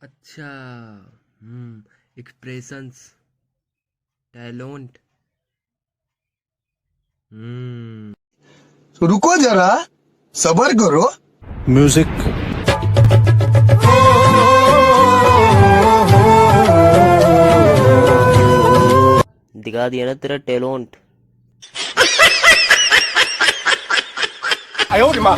अच्छा, expressions, talent. रुको जरा, सबर करो। म्यूजिक। दिखा दिया ना तेरा टैलेंट। आयो रे माँ।